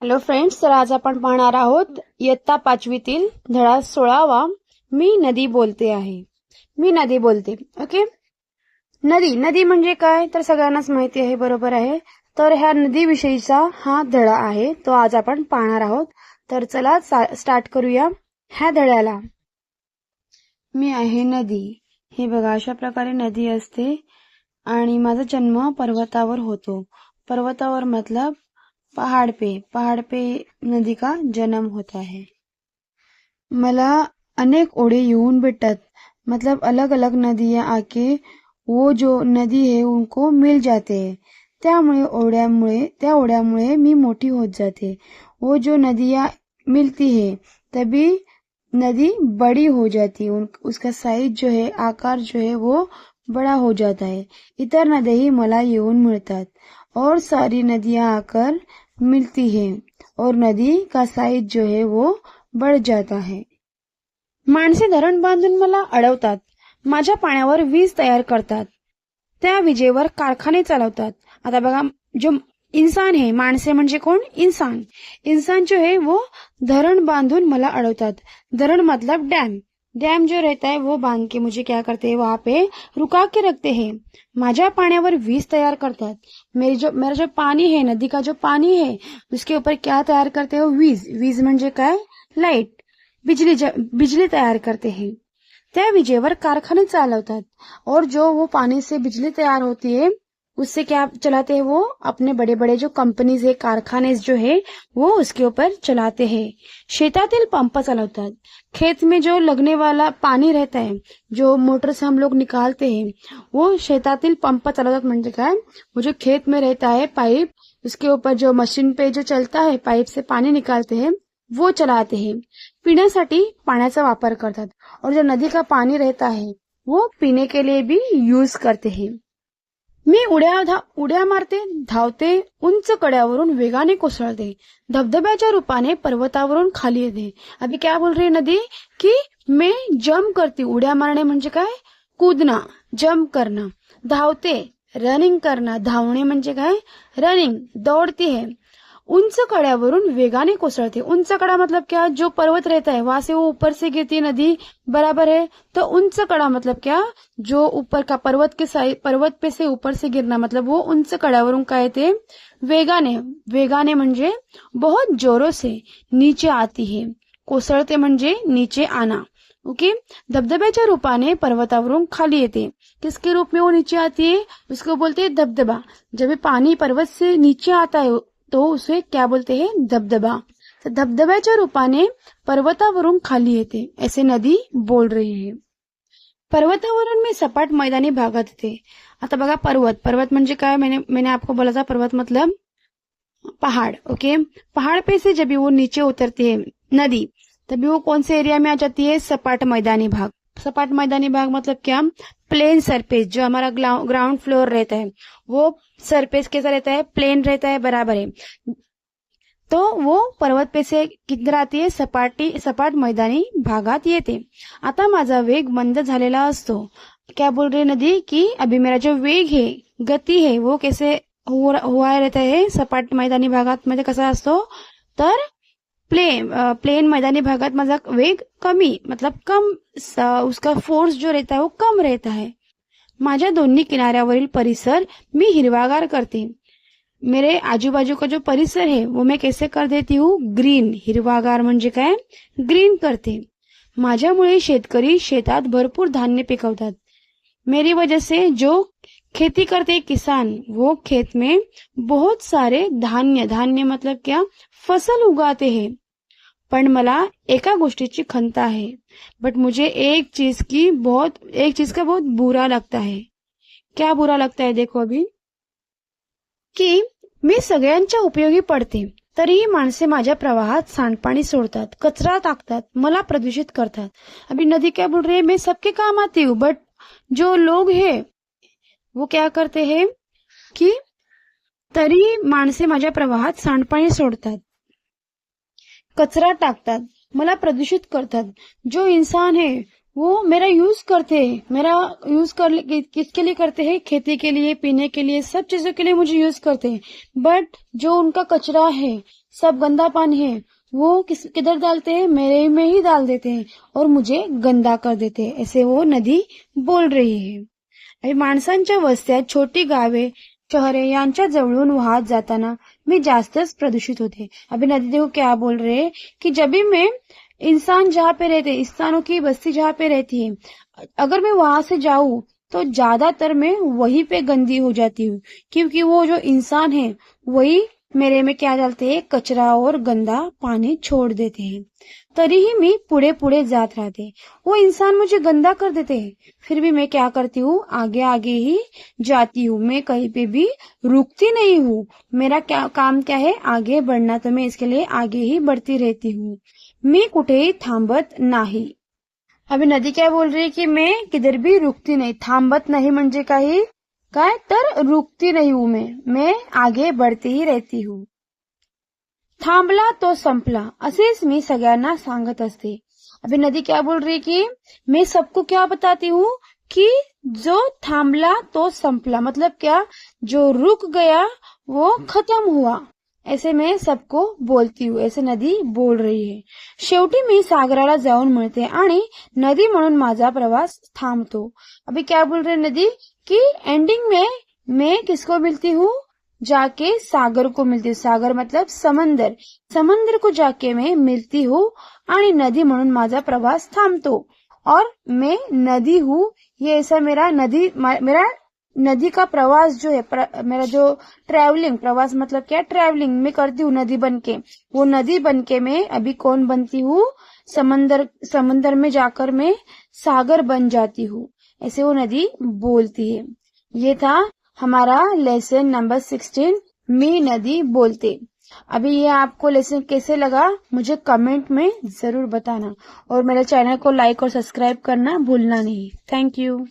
Hello friends, तर आज आपण पाहणार आहोत इयत्ता 5वीतील धडा 16वा. मी नदी बोलते आहे. मी नदी बोलते. ओके. नदी नदी म्हणजे काय तर सगळ्यांनाच माहिती आहे, बरोबर आहे. तर ह्या नदीविषयीचा हा धडा आहे, तो आज आपण पाहणार आहोत. तर चला स्टार्ट करूया ह्या धड्याला. मी आहे नदी. हे बघा, अशा प्रकारे नदी असते आणि माझा जन्म पर्वतावर होतो. पर्वतावर मतलब पहाड़ पे नदी का जन्म होता है. मला अनेक ओढे येऊन भेटतात, मतलब अलग अलग नदियां आके वो जो नदी है उनको मिल जाते हैं. त्या ओढ्यामुळे मी मोठी होत जाते. वो जो नदियां मिलती है तभी नदी बड़ी हो जाती है. उसका साइज जो है, आकार जो है वो बड़ा हो जाता है. इतर नद्याही मला येऊन मिळतात और सारी नदियां आकर मिलती है और नदी का साइज जो है वो बढ़ जाता है. माणसे धरण बांधून मला अडवतात, माझ्या पाण्यावर वीज तयार करतात, त्या विजेवर कारखाने चालवतात. आता बघा, जो इंसान है, माणसे म्हणजे कोण? इंसान. इंसान जो है वो धरण बांधून मला अडवतात. धरण मतलब डैम. डैम जो रहता है वो बांध के मुझे क्या करते हैं, वहां पे रुका के रखते हैं. माझ्या पाण्यावर वीज तैयार करतात. मेरा जो पानी है, नदी का जो पानी है, उसके ऊपर क्या तैयार करते हो? वीज. वीज म्हणजे काय? लाइट. बिजली तैयार करते हैं. त्या विजेवर कारखाने चालवतात और जो वो पानी से बिजली तैयार होती है उससे क्या चलाते हैं? वो अपने बड़े बड़े जो कंपनीज है, कारखाने जो है, वो उसके ऊपर चलाते हैं. शेतातील पंप चालवतात. खेत में जो लगने वाला पानी रहता है, जो मोटर से हम लोग निकालते हैं, वो शेतातील पंप चालवतात. म्हणजे काय? वो जो खेत में रहता है पाइप, उसके ऊपर जो मशीन पे जो चलता है, पाइप से पानी निकालते हैं, वो चलाते हैं. पिण्यासाठी पाण्याचा वापर करतात और जो नदी का पानी रहता है वो पीने के लिए भी यूज करते हैं. मी उड्या मारते, धावते, उंच कड्यावरून वेगाने कोसळते, धबधब्याच्या रूपाने पर्वतावरून खाली येते. अभी क्या बोल रही है नदी की मैं जंप करती. उड्या मारणे म्हणजे काय? कूदना, जंप करना. धावते, रनिंग करना. धावणे म्हणजे काय? रनिंग, दौड़ती है. उंच कड्यावरून वेगाने कोसळते. उंच कड़ा मतलब क्या? जो पर्वत रहता है वहां से वो ऊपर से गिरती है नदी, बराबर है. तो उंच कड़ा मतलब क्या? जो ऊपर का पर्वत पे से ऊपर से गिरना, मतलब वो उंच कड्यावरून काय येते? वेगाने. वेगाने म्हणजे बहुत जोरों से नीचे आती है. कोसळते म्हणजे नीचे आना. ओके. धबधब्याच्या रूपाने पर्वतावरून खाली येते. किसके रूप में वो नीचे आती है? उसको बोलते हैं धबधबा. जब पानी पर्वत से नीचे आता है तो उसे क्या बोलते हैं? धबधबा. तर धबधब्याच्या रूपाने पर्वतावरून खाली येते, ऐसे नदी बोल रही है. पर्वतावरून मी सपाट मैदानी भागात येते. आता बघा, पर्वत म्हणजे काय? मैंने आपको बोला था, पर्वत मतलब पहाड़. ओके. पहाड़ पे से जब वो नीचे उतरती है नदी, तभी वो कौन से एरिया में आ जाती है? सपाट मैदानी भाग. सपाट मैदानी भाग मतलब क्या? Plane surface. जो हमारा ग्राउंड फ्लोर रहता है वो सरफेस कैसा रहता है? प्लेन रहता है, बराबर है. तो वो पर्वत पे से किधर आती है? सपाट मैदानी भागात येते. आता माझा वेग मंद झालेला असतो. क्या बोल रही नदी की अभी मेरा जो वेग है, गती है, वो कैसे हुआ रहता है? सपाट मैदानी भागात मध्ये कसा असतो? तर प्लेन मैदानी भागात माझा वेग कमी, मतलब कम, उसका फोर्स जो रहता है वो कम रहता है. माझ्या दोन्ही किनाऱ्यावरील परिसर मी हिरवागार करते. मेरे आजूबाजू का जो परिसर है वो मैं कैसे कर देती हूँ? ग्रीन. हिरवागार म्हणजे काय? ग्रीन करते. माझ्यामुळे शेतकरी शेतात भरपूर धान्य पिकवतात. मेरी वजह से जो खेती करते किसान, वो खेत में बहुत सारे धान्य मतलब क्या? फसल उगाते हैं. पण मला एका गोष्टीची खंत आहे. बट मुझे एक चीज का बहुत बुरा लगता है. क्या बुरा लगता है? देखो अभी की मी सगळ्यांच्या उपयोगी पडते, तरीही माणसे माझ्या प्रवाहात सांडपाणी सोडतात, कचरा टाकतात, मला प्रदूषित करतात. अभी नदी क्या बोल रही है? मैं सबके काम आती हूँ, बट जो लोग हैं वो क्या करते हैं की तरी माणसे माझ्या प्रवाहात सांडपाणी सोडतात, कचरा टाकतात, मला प्रदूषित करतात. जो इंसान है वो मेरा यूज करते हैं. मेरा यूज किसके लिए करते हैं? खेती के लिए, पीने के लिए, सब चीजों के लिए मुझे यूज करते हैं. बट जो उनका कचरा है, सब गंदा पानी है वो किधर डालते हैं, मेरे में ही डाल देते हैं और मुझे गंदा कर देते हैं, ऐसे वो नदी बोल रही है. आणि माणसांच्या वस्त्यात छोटी गावे शहरे यांच्या जवळून वाहत जाताना मी जास्तच प्रदूषित होते. अभी नदी देखो क्या बोल रहे हैं कि जब भी मैं इंसान जहाँ पे रहते, इंसानों की बस्ती जहाँ पे रहती है, अगर मैं वहां से जाऊं तो ज्यादातर मैं वहीं पे गंदी हो जाती हूँ, क्योंकि वो जो इंसान है वही मेरे में क्या डालते हैं, कचरा और गंदा पानी छोड़ देते हैं. तरीही मी पुढे पुढे जात राहते. वो इंसान मुझे गंदा कर देते हैं, फिर भी मैं क्या करती हूँ, आगे आगे ही जाती हूँ. मैं कहीं पे भी रुकती नहीं हूँ. मेरा क्या काम क्या है, आगे बढ़ना, तो मैं इसके लिए आगे ही बढ़ती रहती हूँ. मी कुठेही थांबत नाही. अभी नदी क्या बोल रही है कि मैं किधर भी रुकती नाही. थांबत नाही म्हणजे काही काय, तर रुकती नहीं हूँ मैं आगे बढ़ती ही रहती हूँ. थांबला तो संपला असेच मी सगळ्यांना सांगत असते. अभी नदी क्या बोल रही है कि मैं सबको क्या बताती हूँ कि जो थांबला तो संपला, मतलब क्या, जो रुक गया वो खत्म हुआ, ऐसे मैं सबको बोलती हूँ, ऐसे नदी बोल रही है. शेवटी मी सागराला जाऊन मिळते आणि नदी म्हणून माझा प्रवास थांबतो. अभी क्या बोल रही है नदी कि एंडिंग में मैं किसको मिलती हूँ, जाके सागर को मिलती हूँ. सागर मतलब समंदर, समंदर को जाके मैं मिलती हूँ आणि नदी म्हणून माझा प्रवास थांबतो. और मैं नदी हूँ, ये ऐसा मेरा नदी का प्रवास जो है, मेरा जो ट्रैवलिंग, प्रवास मतलब क्या, ट्रैवलिंग मैं करती हूँ नदी बनके, वो नदी बनके मैं अभी कौन बनती हूँ, समंदर में जाकर मैं सागर बन जाती हूँ, ऐसे वो नदी बोलती है. ये था हमारा लेसन नंबर 16, मी नदी बोलते. अभी ये आपको लेसन कैसे लगा मुझे कमेंट में जरूर बताना और मेरे चैनल को लाइक और सब्सक्राइब करना भूलना नहीं. Thank you.